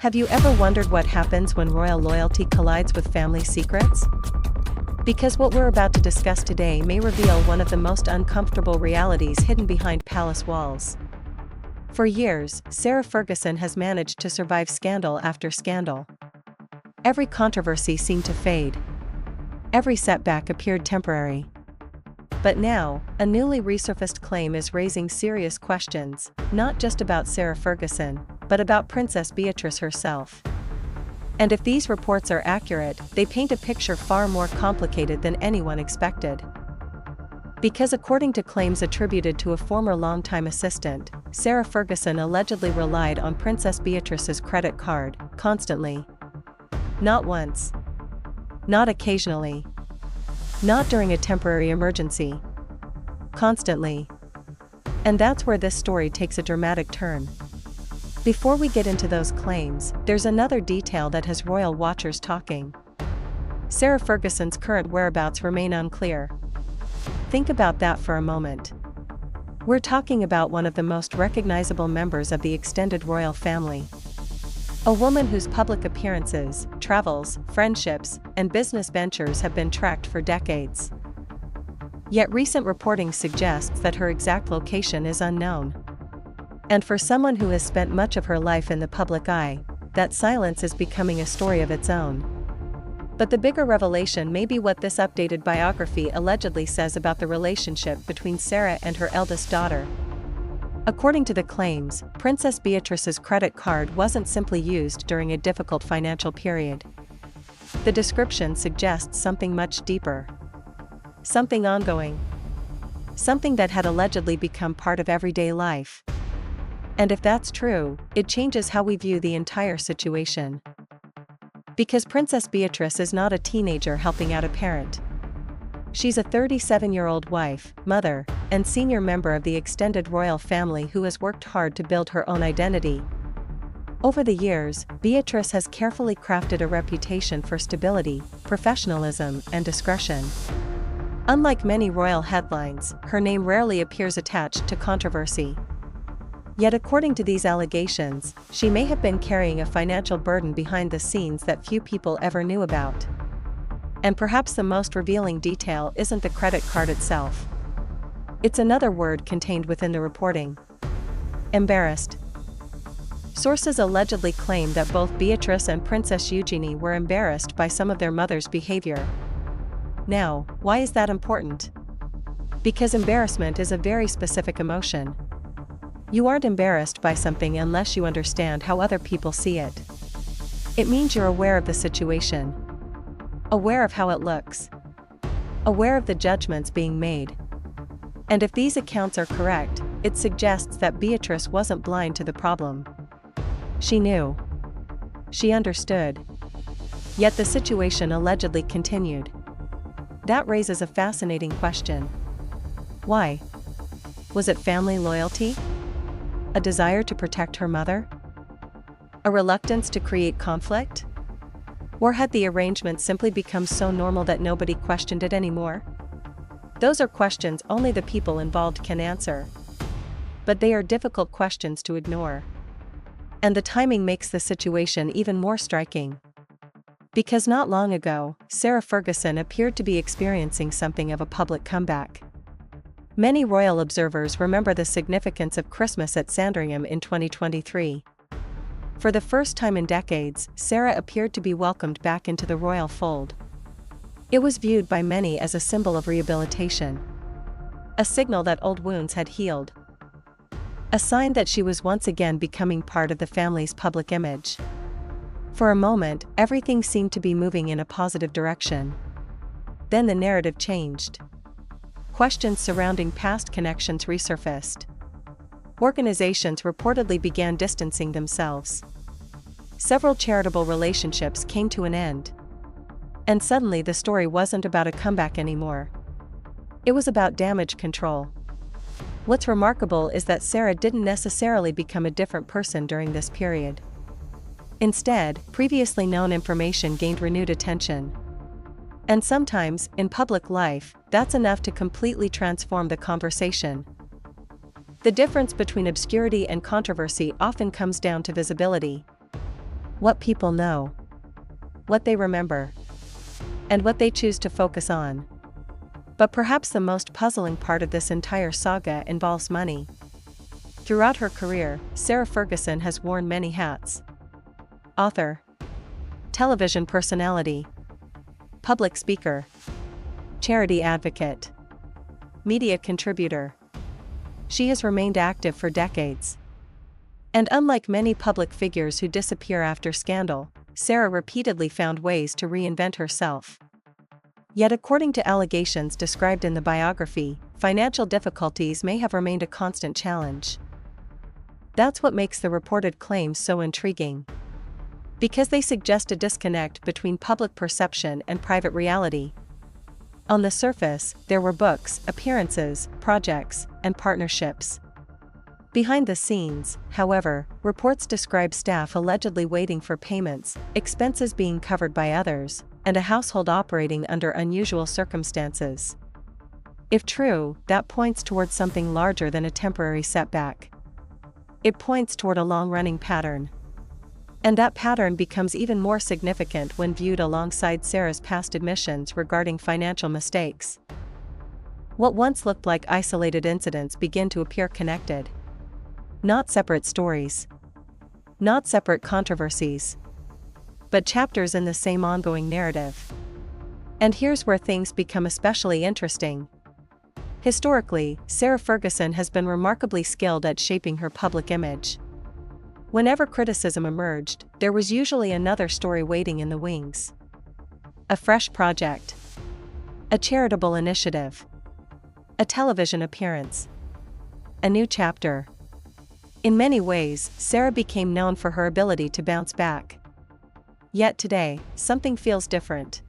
Have you ever wondered what happens when royal loyalty collides with family secrets? Because what we're about to discuss today may reveal one of the most uncomfortable realities hidden behind palace walls. For years, Sarah Ferguson has managed to survive scandal after scandal. Every controversy seemed to fade. Every setback appeared temporary. But now, a newly resurfaced claim is raising serious questions, not just about Sarah Ferguson, but about Princess Beatrice herself. And if these reports are accurate, they paint a picture far more complicated than anyone expected. Because according to claims attributed to a former longtime assistant, Sarah Ferguson allegedly relied on Princess Beatrice's credit card, constantly. Not once. Not occasionally. Not during a temporary emergency. Constantly. And that's where this story takes a dramatic turn. Before we get into those claims, there's another detail that has royal watchers talking. Sarah Ferguson's current whereabouts remain unclear. Think about that for a moment. We're talking about one of the most recognizable members of the extended royal family. A woman whose public appearances, travels, friendships, and business ventures have been tracked for decades. Yet recent reporting suggests that her exact location is unknown. And for someone who has spent much of her life in the public eye, that silence is becoming a story of its own. But the bigger revelation may be what this updated biography allegedly says about the relationship between Sarah and her eldest daughter. According to the claims, Princess Beatrice's credit card wasn't simply used during a difficult financial period. The description suggests something much deeper. Something ongoing. Something that had allegedly become part of everyday life. And if that's true, it changes how we view the entire situation. Because Princess Beatrice is not a teenager helping out a parent. She's a 37-year-old wife, mother, and senior member of the extended royal family who has worked hard to build her own identity. Over the years, Beatrice has carefully crafted a reputation for stability, professionalism, and discretion. Unlike many royal headlines, her name rarely appears attached to controversy. Yet according to these allegations, she may have been carrying a financial burden behind the scenes that few people ever knew about. And perhaps the most revealing detail isn't the credit card itself. It's another word contained within the reporting. Embarrassed. Sources allegedly claim that both Beatrice and Princess Eugenie were embarrassed by some of their mother's behavior. Now, why is that important? Because embarrassment is a very specific emotion. You aren't embarrassed by something unless you understand how other people see it. It means you're aware of the situation. Aware of how it looks. Aware of the judgments being made. And if these accounts are correct, it suggests that Beatrice wasn't blind to the problem. She knew. She understood. Yet the situation allegedly continued. That raises a fascinating question. Why? Was it family loyalty? A desire to protect her mother? A reluctance to create conflict? Or had the arrangement simply become so normal that nobody questioned it anymore? Those are questions only the people involved can answer. But they are difficult questions to ignore. And the timing makes the situation even more striking. Because not long ago, Sarah Ferguson appeared to be experiencing something of a public comeback. Many royal observers remember the significance of Christmas at Sandringham in 2023. For the first time in decades, Sarah appeared to be welcomed back into the royal fold. It was viewed by many as a symbol of rehabilitation. A signal that old wounds had healed. A sign that she was once again becoming part of the family's public image. For a moment, everything seemed to be moving in a positive direction. Then the narrative changed. Questions surrounding past connections resurfaced. Organizations reportedly began distancing themselves. Several charitable relationships came to an end. And suddenly the story wasn't about a comeback anymore. It was about damage control. What's remarkable is that Sarah didn't necessarily become a different person during this period. Instead, previously known information gained renewed attention. And sometimes, in public life, that's enough to completely transform the conversation. The difference between obscurity and controversy often comes down to visibility. What people know, what they remember, and what they choose to focus on. But perhaps the most puzzling part of this entire saga involves money. Throughout her career, Sarah Ferguson has worn many hats. Author, television personality, public speaker, charity advocate, media contributor. She has remained active for decades. And unlike many public figures who disappear after scandal, Sarah repeatedly found ways to reinvent herself. Yet according to allegations described in the biography, financial difficulties may have remained a constant challenge. That's what makes the reported claims so intriguing. Because they suggest a disconnect between public perception and private reality. On the surface, there were books, appearances, projects, and partnerships. Behind the scenes, however, reports describe staff allegedly waiting for payments, expenses being covered by others, and a household operating under unusual circumstances. If true, that points towards something larger than a temporary setback. It points toward a long-running pattern. And that pattern becomes even more significant when viewed alongside Sarah's past admissions regarding financial mistakes. What once looked like isolated incidents begin to appear connected. Not separate stories. Not separate controversies. But chapters in the same ongoing narrative. And here's where things become especially interesting. Historically, Sarah Ferguson has been remarkably skilled at shaping her public image. Whenever criticism emerged, there was usually another story waiting in the wings. A fresh project. A charitable initiative. A television appearance. A new chapter. In many ways, Sarah became known for her ability to bounce back. Yet today, something feels different.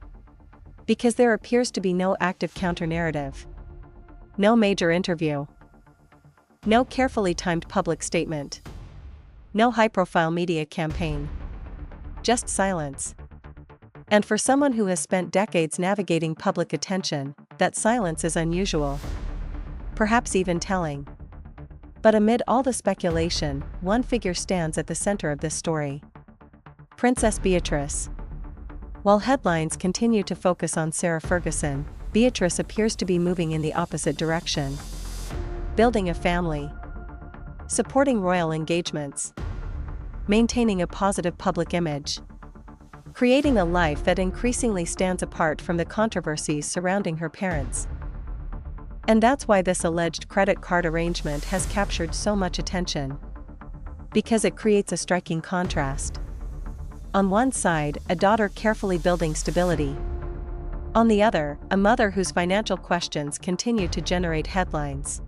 Because there appears to be no active counter-narrative. No major interview. No carefully timed public statement. No high-profile media campaign. Just silence. And for someone who has spent decades navigating public attention, that silence is unusual. Perhaps even telling. But amid all the speculation, one figure stands at the center of this story. Princess Beatrice. While headlines continue to focus on Sarah Ferguson, Beatrice appears to be moving in the opposite direction. Building a family. Supporting royal engagements. Maintaining a positive public image. Creating a life that increasingly stands apart from the controversies surrounding her parents. And that's why this alleged credit card arrangement has captured so much attention. Because it creates a striking contrast. On one side, a daughter carefully building stability. On the other, a mother whose financial questions continue to generate headlines.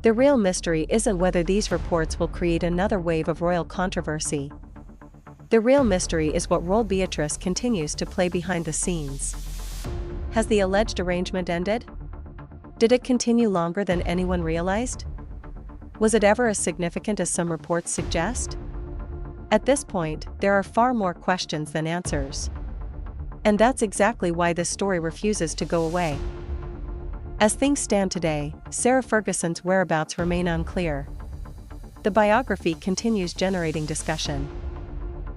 The real mystery isn't whether these reports will create another wave of royal controversy. The real mystery is what role Beatrice continues to play behind the scenes. Has the alleged arrangement ended? Did it continue longer than anyone realized? Was it ever as significant as some reports suggest? At this point, there are far more questions than answers. And that's exactly why this story refuses to go away. As things stand today, Sarah Ferguson's whereabouts remain unclear. The biography continues generating discussion.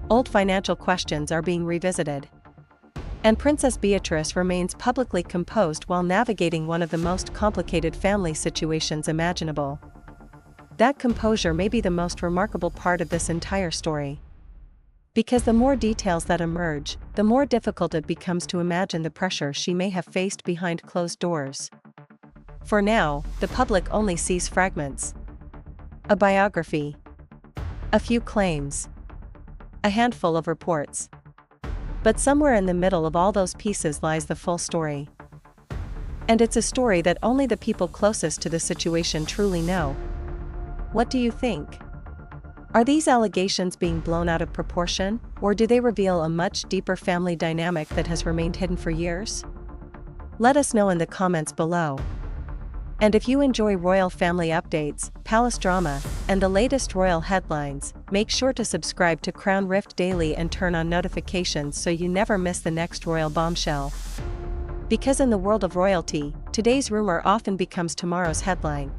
Old financial questions are being revisited. And Princess Beatrice remains publicly composed while navigating one of the most complicated family situations imaginable. That composure may be the most remarkable part of this entire story. Because the more details that emerge, the more difficult it becomes to imagine the pressure she may have faced behind closed doors. For now, the public only sees fragments. A biography. A few claims. A handful of reports. But somewhere in the middle of all those pieces lies the full story. And it's a story that only the people closest to the situation truly know. What do you think? Are these allegations being blown out of proportion, or do they reveal a much deeper family dynamic that has remained hidden for years? Let us know in the comments below. And if you enjoy royal family updates, palace drama, and the latest royal headlines, make sure to subscribe to Crown Rift Daily and turn on notifications so you never miss the next royal bombshell. Because in the world of royalty, today's rumor often becomes tomorrow's headline.